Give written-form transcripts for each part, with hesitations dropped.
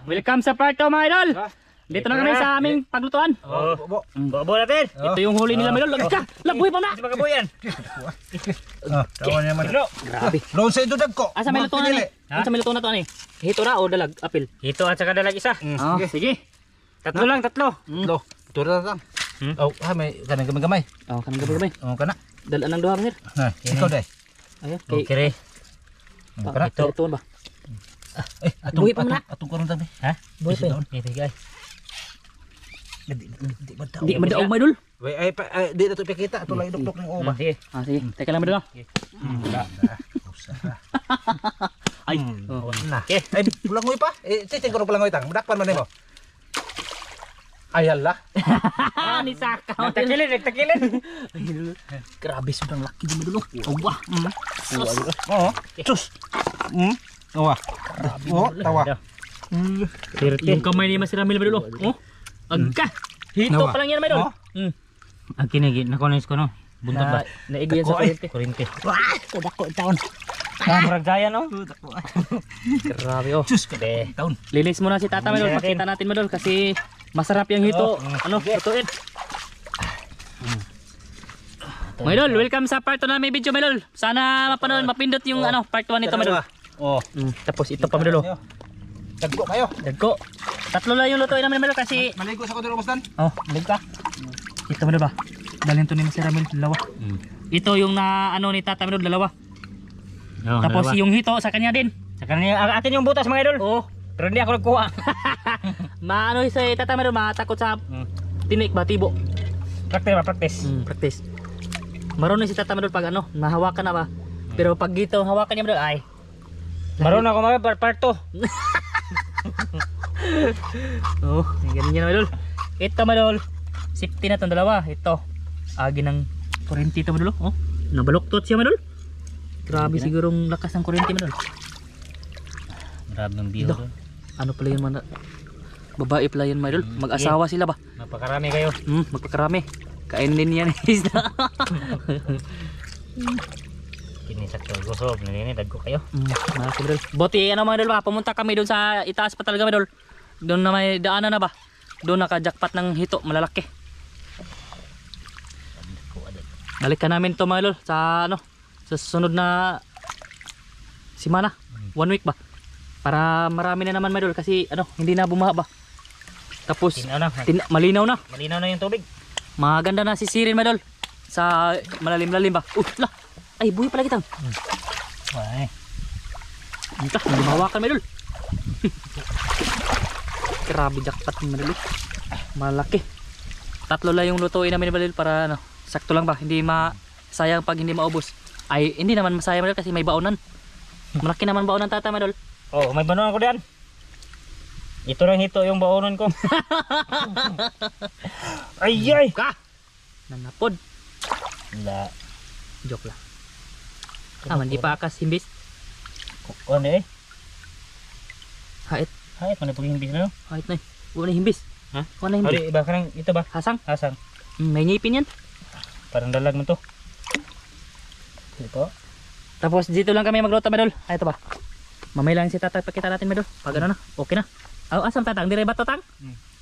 welcome sa part 2 mga idol. Dito na kami sa aming paglutuan. Bobo natin. Ito yung huli nila mga idol. Labuhay pa na. Mga buyan. Kawan naman. Grabe. Doon sa ito dagko. Asa may lutuan ni? Asa may lutuan na to ani? Hito na o dalag apil? Ito at saka dalag isa. Sige. Tatlo lang, tatlo. Lo, ito na lang. Oh, may kanang gamay-gamay. Oh, kanang gabi. Oh, kana. Dala nang duha sir. Nah, ikaw dai. Ayun. Okay. Kana. Ito ba? Buhi pa muna. Atong kurang tabi. Ha? Buhay pa. Ito guys. Di madaog mga idol. Wait, di na to pikita. Ato lang idok-dok ng uba. Sige. Sige. Teka lang mga idol. Ay. Nah. Ay, pulangoy pa. Cicing ko pulangoy tang. Mudakpan man nimo. Ay hala. Ni Saka. Nagtakilin. Grabe sobrang laki din mga idol. Oh, wah. Oo. Sus. Tawa. Oh, tawa. Yung kamay ni Mas Ramil mga idol. Oh. Agka. Hito pa lang yan mga idol. Ang kinigit na konis ko no. Buntot ba? Naigo yan sa kurente. Kurente. Wah, dako taon. Murag gaya no? Grabe oh. Sus ka taon. Lilis muna si Tata Madol, pakita natin Madol kasi masarap yung hito. Ano, lutuin. Mga idol, welcome sa part 2 na may video Madol. Sana mapanood, mapindot yung ano, part 1 nito Madol. Oh. Tapos ito pa Madol. Dagko kayo. Dagko. Tatlo lang yung lutuin namin Madol kasi Maligo sa kodro Bastan. oh, malig ka. Ito Madol ba? Dalhin to ni Mas Ramil, dalawa. Ito yung na ano ni Tata Madol, dalawa. Tapos yung hito sa kanya din. Sa kanya atin yung butas mga idol. Oh, Pero hindi ako nagkuha. maano sa Tata Madol, matakot sa tinik ba, tibo. Practice. Practice. Marunong si Tata Madol pag ano, nahawakan na ba. Pero pag dito hawakan niya Madol, ay. Marunong ako mga part 2. Oh, ganyan yan Madol. Ito Madol, safety na itong dalawa. Ito, agi ng kurente ito Madol. Oh, nabaluktot siya Madol. Grabe sigurong lakas ng kurente Madol. Grabe ng biho. Ano pala yun mga babae pala yun Madol. Mag-asawa sila ba? Napakarami kayo. Magpakarami. Kainin din yan isda. Kinisak ko gusob. Naninidad ko kayo. Malaki Madol. Buti ano mga Madol ba? Pumunta kami doon sa itaas pa talaga Madol. Doon na may daanan na ba? Doon naka-jackpot ng hito malalaki. Balikan namin to mga Madol sa ano, sa susunod na simana. 1 week ba? Para marami na naman Madol kasi ano, hindi na bumaha ba. Tapos malinaw na. Malinaw na yung tubig. Maganda na sisirin Madol sa malalim-lalim ba. La. Ay, buhay pala kitang. Ay. Ito, hindi mahawakan Madol. Grabe jackpot ni Madol. Malaki. Tatlo lang yung lutuin namin ni Madol para ano, sakto lang ba, hindi sayang pag hindi maubos. Ay, hindi naman masayang Madol kasi may baonan. Malaki naman baonan Tata Madol. Oh, may banon ako diyan. Ito lang hito yung baonon ko. Ay. Ka! Nanapod. Wala. Joke lang. Hindi pa akas himbis. Ano eh? Hait. Hait, mana pag himbis na no? Hait na eh. Wala himbis. Ha? Wala himbis. Iba ka nang ito ba? Hasang. May ngipin yan. Parang dalag mo to. Ito. Tapos dito lang kami magluto Madol. Ay ito ba? Mamay lang si Tata pakita natin Madol. Pag ano na, okay na. Asam Tatang, dire ba to Tang?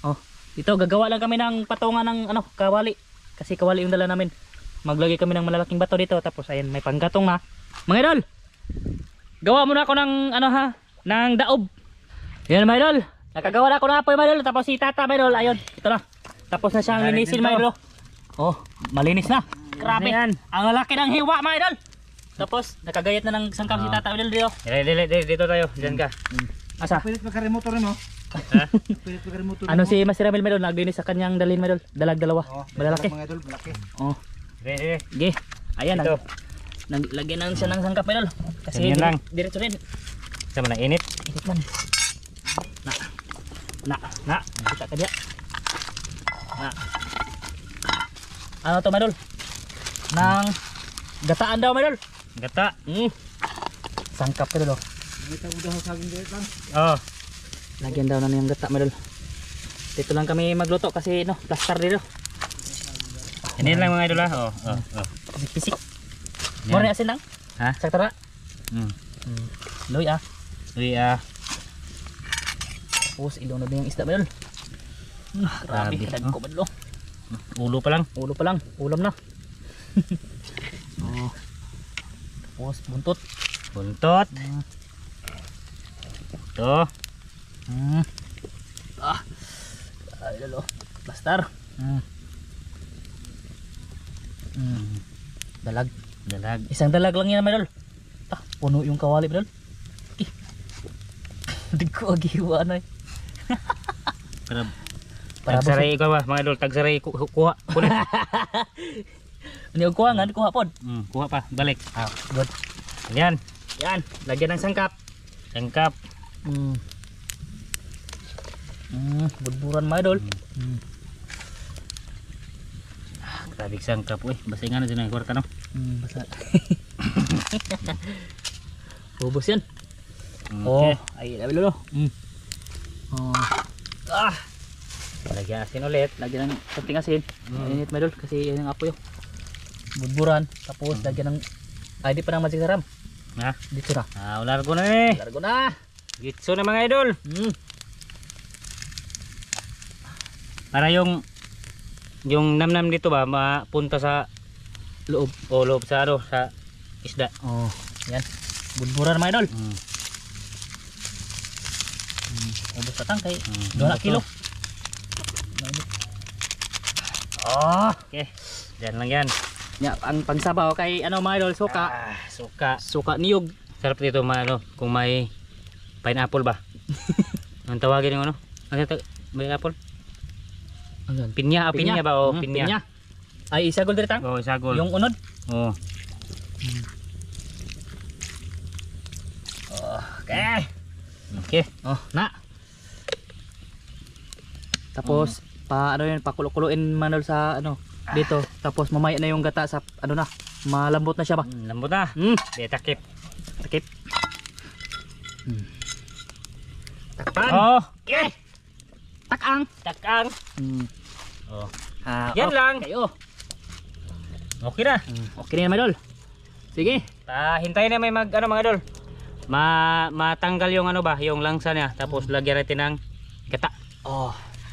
Oh, dito gagawa lang kami ng patungan ng ano, kawali. Kasi kawali yung dala namin. Maglagay kami ng malalaking bato dito tapos ayan may panggatong na. Mga idol. Gawa muna ako ng ano ha, ng daob. Yan mga idol. Nakagawa na ako ng apoy mga idol tapos si Tata mga idol, ayun, ito na. Tapos na siyang linisin mga idol. Oh, malinis na. Grabe. Ang lalaki ng hiwa mga idol. Tapos nakagayat na ng sangkap si Tata mga idol dito. Dito tayo, diyan ka. Asa? Pilit magka-remotor mo. Ha? Pilit magka-remotor. Ano si Mas Ramil Medol naglinis sa kanyang dalhin Medol, dalag dalawa. Malalaki. Mga idol, malaki. Oh. Sige. Ayan ito. Naglagyan na siya ng sangkap Medol. Kasi ganyan lang. Diretso rin. Sama na init. Init man. Na. Kita ka diya. Na. Ano to Medol? Nang gataan daw Medol. Gata. Sangkap Medol. Oh. Lagyan daw na niyang gata Medol. Dito lang kami magluto kasi no, plaster dito. Hindi lang mga idol ha. Oh. Pisik. More na asin lang? Ha? Sakto ra? Loy ah. Uy Tapos ilunod na yung isda madol. Grabe, Grabe, kadag no? ko madol. Ulo pa lang. Ulo pa lang, ulam na. Oh. Tapos buntot. Buntot. Ito. Ay lalo. Bastar. Dalag. Dalag. Isang dalag lang yan madol. Puno yung kawali madol. Hindi ko agiwa na eh. Para Para tagsaray ko ba mga idol, tagsaray kuha. Kunin. Hindi ko kuha nga, kuha pod. Kuha pa, balik. Good. Yan. Yan, lagyan ng sangkap. Sangkap. Budburan mga idol. Grabe sangkap, uy. Basingan na dyan ang kwarta, no? Basa. Bubos yan. Okay. Ay, labi lolo. Lagyan asin ulit. Lagyan ng konting asin. Init mga idol kasi yan ang apoy. Budburan. Tapos lagyan ng, ay di pa ng magic saram. Ha? Dito na. Ulargo na eh. Largo na. Gitso na mga idol. Para yung namnam dito ba mapunta sa Loob. o loob sa ano sa isda. Yan. Budburan mga idol. Ubos na tangkay. 2 kilo. Okay. Diyan lang yan. Ya, ang pangsabaw kay ano mga idol, suka. Suka. Suka niyog. Sarap dito ano kung may pineapple ba. Ang tawagin yung ano? Ano pineapple? Ano? Pinya ba o pinya? Ay isagol diri tang. Isagol. Yung unod. Okay. Okay. Na. Tapos pa ano yun, pakulo-kuloin manol sa ano dito. Tapos mamaya na yung gata sa ano na, malambot na siya ba? Lambot na. Di takip. Takip. Takpan. Okay. Takang. Takang. Yan okay. lang. Kayo. Okay na. Okay na yan, mga idol. Sige. Hintayin na may mga idol. Matanggal yung ano ba, yung langsa niya. Tapos lagyan natin ng gata.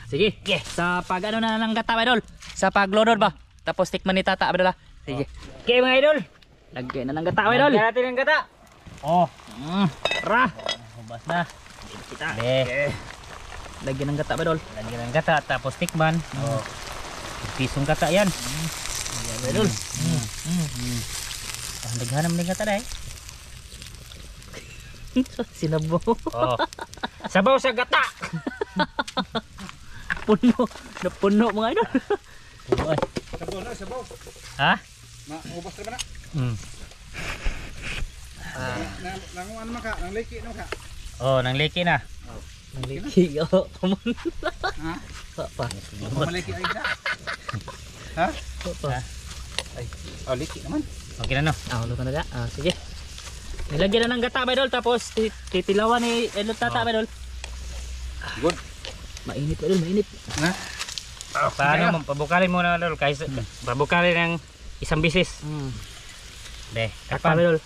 Sige. Sa pag ano na ng gata, mga idol. Sa paglodod ba? Tapos tikman ni tata, mga idol. Sige. Okay mga idol. Lagyan na ng gata, mga idol. Lagyan natin ng gata. Tara. Hubas na. Kita. Okay. Lagyan ng gata, mga idol. Lagyan ng gata tapos tikman. Pisong gata yan. Mga idol. Naghanam ng gata dahil. Sinabo. Sabaw sa gata. Puno. Napuno, mga idol. Sabaw na, sabaw. Ha? Ubos na ba na? Nang ano man ka, nang leki naman ka. Nang leki na. Liki. Come on. Pa. Maleki ay isa. Ha? Pa. Leki naman. Okay na no. Luto na da. Sige. Nilagyan na ng gata, mga idol. Tapos titilawan ni tata, mga idol. Good. Mainit, mga idol. Mainit. Na? Paano mo? Pabukalin muna idol. Kahit pabukalin ng isang bisis. De. Takpan, mga idol.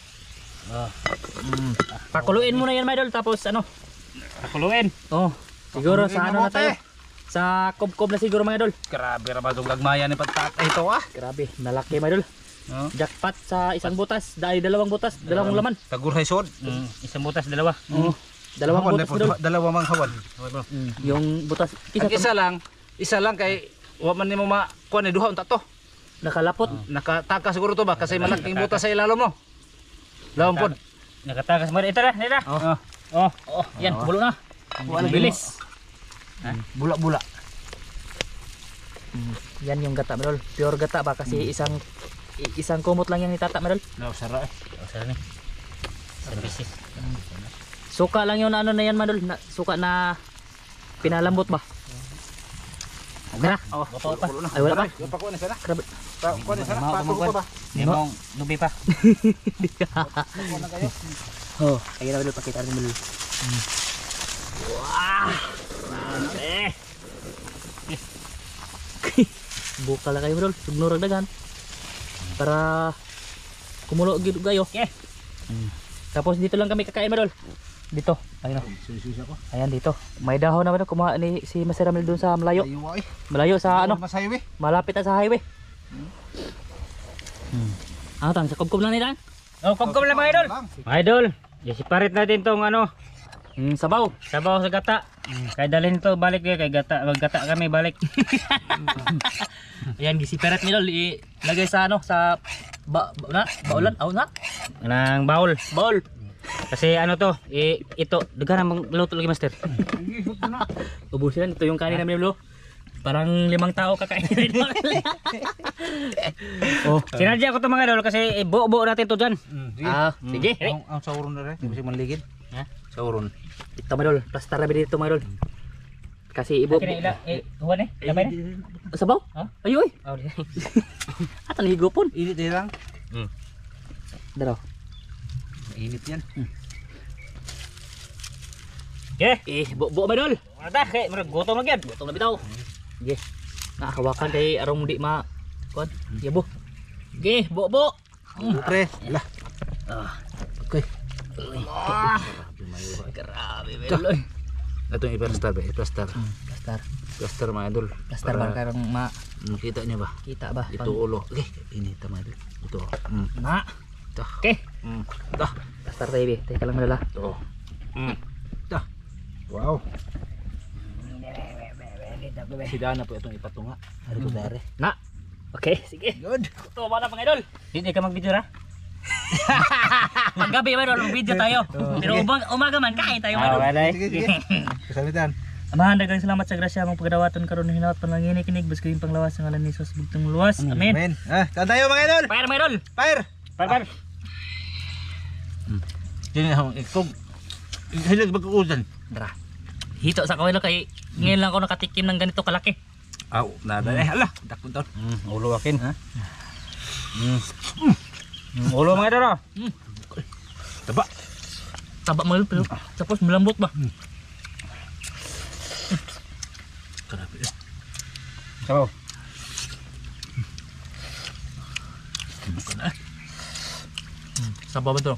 Pakuluin muna yan, mga idol. Tapos ano? Pakuluin. Siguro sa ano na tayo. Sa kob-kob na siguro, mga idol. Grabe ra ba itong gagmayan ni pagtatay ito Grabe, nalaki, mga idol. Jackpot sa isang butas, dalawang butas, dalawang laman. Tagurhay sod. Isang butas, dalawa. Dalawang butas, mga idol. Dalawang mga hawan. Yung butas, Ang isa lang kay wa man nimo makuha ni duha unta to. nakalapot. Nakataka siguro to ba kasi malaking butas sa ilalo mo. Lawom pod. Nakatakas mo ito na. Nila. Yan, bulo na. Bilis. Bula-bula. Yan yung gata, mga idol. Pure gata ba kasi isang kumot lang yan ni tata, mga idol. Sara. Sara ni. Isang bisis. Suka lang yung ano na yan, mga idol. Suka na pinalambot ba? Okay na. Ay, wala pa. Yung pakuha ni sana. Grabe. Pakuha ni sana. Pakuha pa ba? Hindi mong lubi pa. Pakuha na kayo. Ayun na, mga idol. Pakita rin, mga idol. Bukal na kayo, mga idol. Sugnurag dagan. Para kumulo gayo. Okay. Tapos dito lang kami kakain, mga idol. Dito. Ayun o. Susi ako. Ayan dito. May dahon naman kumuha ni si Master Ramil doon sa malayo. Ayo ay. Malayo sa ano? Mas highway. Malapit na sa highway. Ano tang, sa kubkob lang nila? Oh, kom lang mga idol. Mga idol, i-separate natin tong ano, Sabaw. sabaw sa gata. Kay dalhin to balik kay gata, maggata kami balik. Ayan, gisiperat nila. Ilagay sa ano, sa baulan. Aw na? Nang baul. Baul. Kasi ano to, ito, dagan ang luto lagi master. Ubusin ito yung kanin namin lo. Parang 5 tao kakainin. Oh, sinadya ko to mga idol kasi buo-buo natin to dyan. Sige. Ang sauron na rin. Hindi manligid. Ha? Sauron. Ito madol, plastar na dito madol. Kasi ibo. Huwan labay na. Sabaw? Ha? Ayoy. Oh, di. At ang higupon. Init din lang. Daro. Init yan. Okay. Buo madol. Mata kay murag gutom na gyud. Gutom na bitaw. Sige. Nakakawakan kay arong di ma kon. Yabo. Sige, buo. Pre. Lah. Okay. Grabe madol. Ito yung i-plaster ba? I-plaster. Plastar. Plaster mga idol. Plastar ba karang Makita niyo ba? makita ba? Ito ulo. Okay. Init mga idol. Ito. Na. Ito. Okay. Ito. Plastar tayo be. Teka lang madala. Ito. Ito. Wow. Sidana po itong ipatunga. Hari ko dare. Na. Okay, sige. Good. Ito ba na mga idol? Di ka mag-video ra. Maggabi madol, mag-video tayo. Pero umaga man kain tayo madol. Sige. Kasalitan. Amahan, daghang salamat sa grasya mong pagdawaton karon ng hinawat pananginig kinig basko yung panglawas ng ngalan ni Jesus bugtong luwas. Amen. Amen. Kaan tayo mga idol. Fire mga idol. Fire. Par. Dini akong ikog. Hilig magkuusan. Dara. Hito sa kawilo kay ngayon lang ako nakatikim ng ganito kalaki. Aw, nada eh. Ala, dakon taon. Ulo akin. Ulo mga idol. Taba. Taba mo pero tapos malambot ba? Grabe. Sabaw. Sabaw ba to?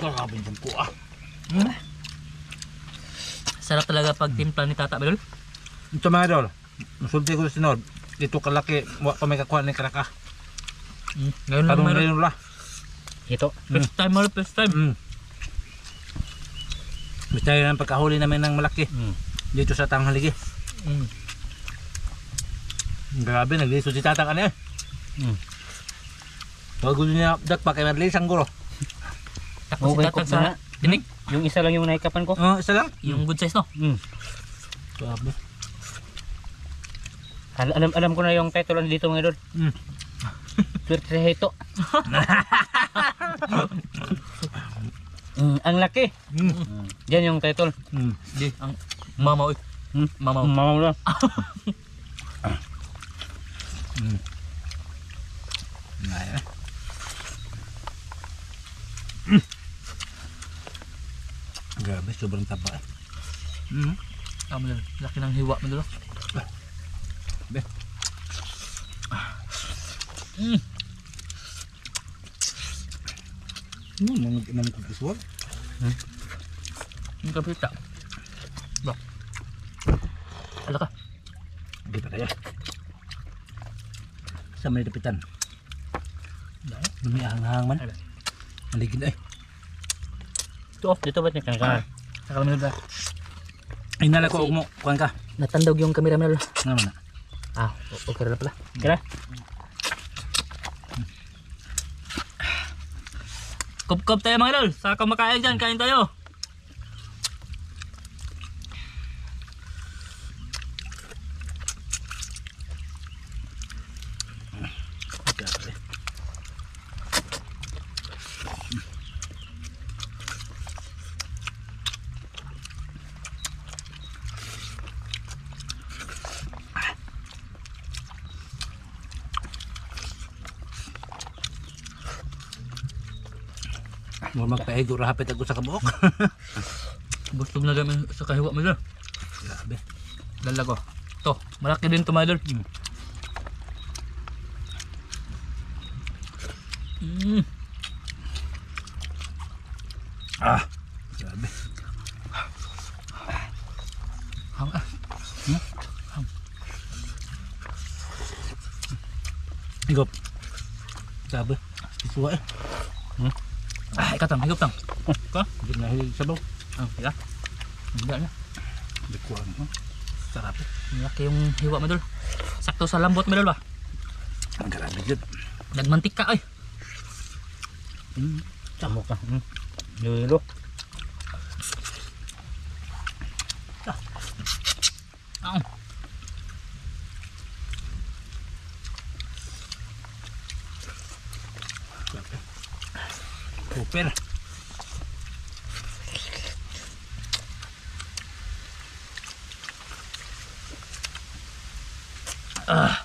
Grabe yung po Sarap talaga pag timpla ni Tata Bedol. Ito mga idol. Masulti ko sa sinod. Dito kalaki. Wa pa may kakuha ni karaka. Ngayon lang Parang mayroon. ngayon lang. Ito. First time mo, first time. Basta yun ang pagkahuli namin ng malaki. Dito sa Tanghaligi. Grabe, nagliso si Tata kanina. Bago niya dakpa kay Marley Sangguro. Tapos si Tata sa tinik. Yung isa lang yung naikapan ko. Isa lang. Yung good size no? Grabe. Alam ko na yung title dito mga idol. Swerte sa hito. Ang laki. Diyan yung title. Di ang mama oy. Mama. Mama mo lang. Grabe, sobrang taba. Tama lang. Laki ng hiwa mo dalo. Be. Mga kagkiswag. Yung kapita. Ba. Ala ka. Hindi pa kaya. Sa may dapitan. Lumihang-hang man. Maligid ay. Dito ba niya kanina? Sakal mo ba? Inala ko mo, kuhan ka. Natandog yung kamera mo dalo. Nga man na. Okay na pala. Kira? Kup-kup tayo mga idol. Sa kumakain dyan, kain tayo. Mo magpahigo ra hapit ako sa kabuok. Bustog na kami sa kahiwa mo dalo. Grabe. Dala ko. To, malaki din to mga idol. Ah, grabe. Hang ah. Higop. Grabe. Isuwa eh. Ah, ikaw tang, higop tang. Ka? Hindi na hilig sabaw. Ah, ika. Hindi na. Hindi ko ano. Sarap eh. Malaki yung hiwa madol. Sakto sa lambot madol ba? Ang grabe dyan. Nagmantika ay. Tamo ka. Lilo. Ah. Super. Ah.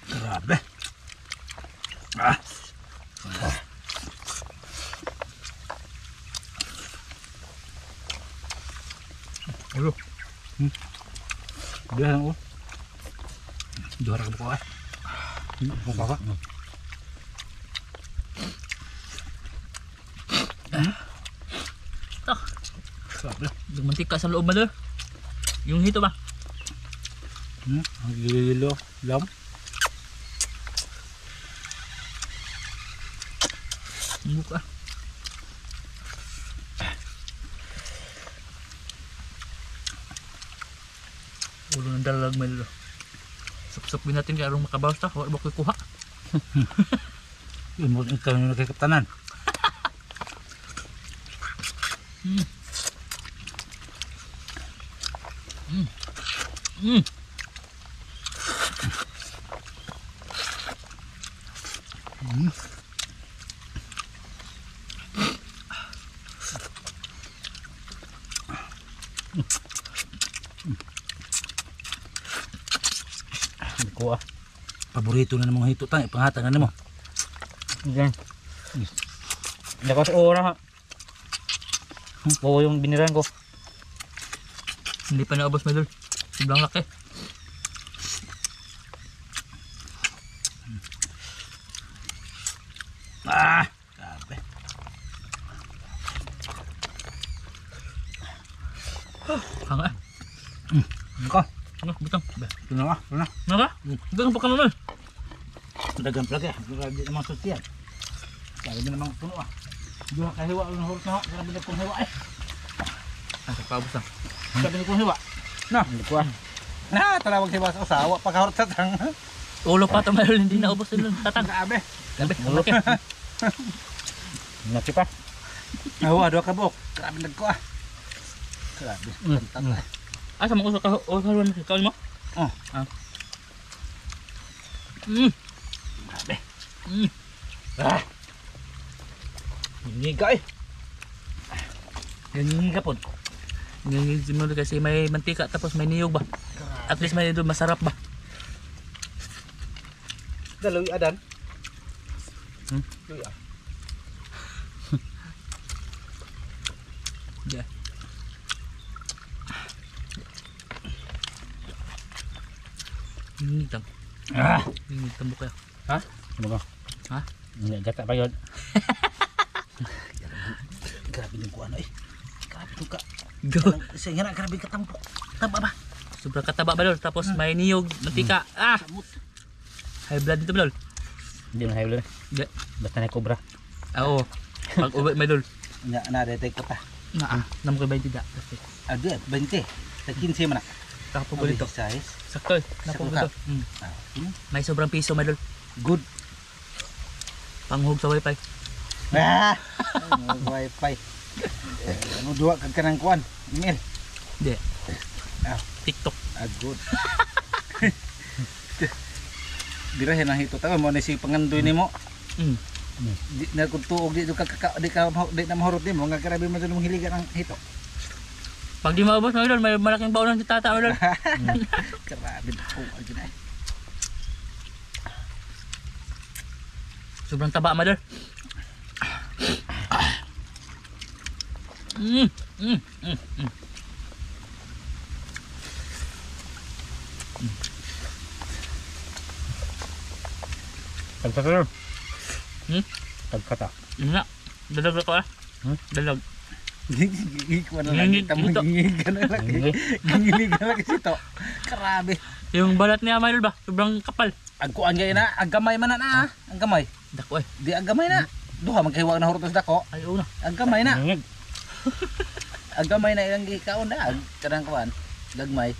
Grabe. Ah. Ulo. Biar oh. Juara ke bawah. Mau apa? Ah. Grabe. Yung mantika sa loob madol. Yung hito ba? Ang gilo. Lam. Buka. Ulo ng dalag may lalo. Sup-supin natin kaya arong makabawas ta. Wala ba ko'y kuha? Yun mo ikaw yung nakikaptanan. Kuha. Paborito na ng mga hito tang ipangatan na mo. Diyan. Hindi ko sa ora ha. Oo yung biniran ko. Hindi pa naubos madol. Sobrang laki. Ah, grabe. Hanga. Ano Ano, butang. Ito na ka, ito na. Naka? Hanggang pa ka madol. Dagang plaga, grabe naman sa tiyan. Grabe na naman puno ah. Duha ka hiwa, ang hurot na ho. Grabe na kong hiwa eh. Ang kapabos lang. Grabe na kong hiwa. Na, Hindi kuha. na, talawag hiwa sa asawa. Pagkahurot sa tang. Ulo pa ito madol. Hindi naubos yun. Tatang. Grabe. Grabe, ang laki. Naki pa. Nahuwa, duha ka buok. Grabe nagko ah. Grabe. Pantat. Ah, sa mga usok ka. Haluan mo. Kawin mo? Oh. Ah. Grabe. Ah. Hingiga eh. Ganyan po. Ganyan sinunod kasi may mantika tapos may niyog ba? At least may doon masarap ba? Dalawi adan. Luya. Yeah. Hindi tang. Ah. Hindi tambok kayo. Ha? Ano ba? Ha? Hindi, gata pa yun. Grabe yung kuano eh. Grabe yung ka. Go. Saya nga grabe ka tampok. Taba ba? Sobrang kataba ba lol? Tapos may niyog, mantika. Ah! Samot. High blood dito ba lol? Hindi na hayo na. Hindi. Basta na cobra. Ah, oo. Pag uwi may lol. Na detect ko ta. Naa. Nam ko 20 da. Kasi Adi, 20. Tag 15 man na. kakapog dito. Size. Sakto eh. Napog Sakto dito. Ah, May sobrang piso may lol. good. Panghug sa wifi. Ah! Wifi. Ano duwa kag kanang kuan? Email. Hindi. Ah. TikTok. Good. Birahin na hito tayo mo na si pangandoy nimo. Mm. Di na kun tuog di di na mahurot nimo nga grabe mo dunong hiligan ang hito. Pag di maubos mga idol, may malaking baon si tata mga idol. Grabe ko agin ay. Sobrang taba mga idol. Mm. Mm. Mm. Mm. Tagkata idol. Hmm? Tagkata. Yun nga. Dalag ako ah. Hmm? Dalag. Iko na lang kita mo gingigan na lang. Gingigan lang kasi to. Grabe. Yung balat niya mga idol ba? Sobrang kapal. Agkuan gay na, ang gamay man na ang gamay. Dako eh. Di ang gamay na. Duha magkahiwa na hurot sa dako. Ay una. Ang gamay na. Ngig. Ang gamay na ilang gikaon na ag kanang kuan. Gagmay.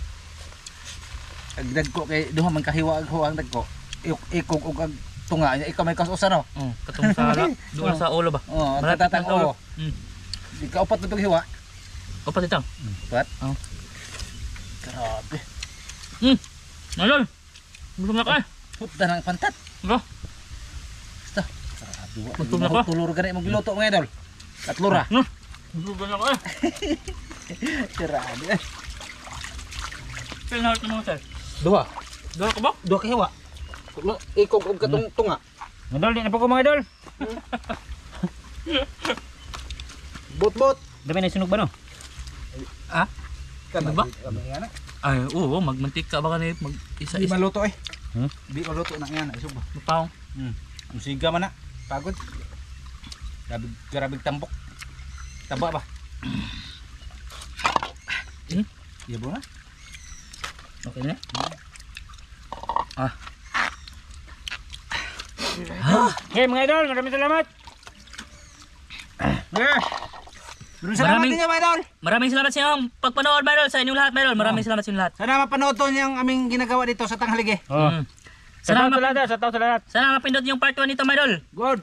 Ag dagko kay duha man kahiwa ag huwang dagko. Ikog ug ag tunga niya ikaw may kasusa no. Oh, katong sa doon sa ulo ba? Oh, Malapit katatang na sa ulo. o. Di ka upat na itong hiwa. Opat itang. Upat? Oh. Grabe. Idol. Busog na ka eh. Puta ng pantat. Bro. Basta. Grabe. Busog na ka. Tulur ganit mong giluto mga idol. Tatlura. Busog na ka eh. Grabe. Kaya nahat mo sir. Duha. Dala ka ba? Duha ka hiwa. Ikog ug katong tunga. Idol, di na po ko mga idol. Bot-bot. Dami na sunog ba no? Ah? Kana ba? Kami nga na. Ay, oo, magmantika ba kanil mag Di isa-isa. maluto eh. Hmm? Di maluto na yan. Isog ba? Mapawang. Ang siga man na. Pagod. Grabe tambok. Taba ba? Yabo na. Okay na. Okay mga idol, maraming salamat. Salamat din mga idol. Maraming salamat sa inyong pagpanood, mga idol, sa inyong lahat, mga idol. Maraming salamat sa inyong lahat. Sana mapanood to yung aming ginagawa dito sa Tanghalige. Oh. Mm. Sa Sana taon sa lahat, sa taon sa lahat. Sana mapindot yung part 1 nito, mga idol. Good.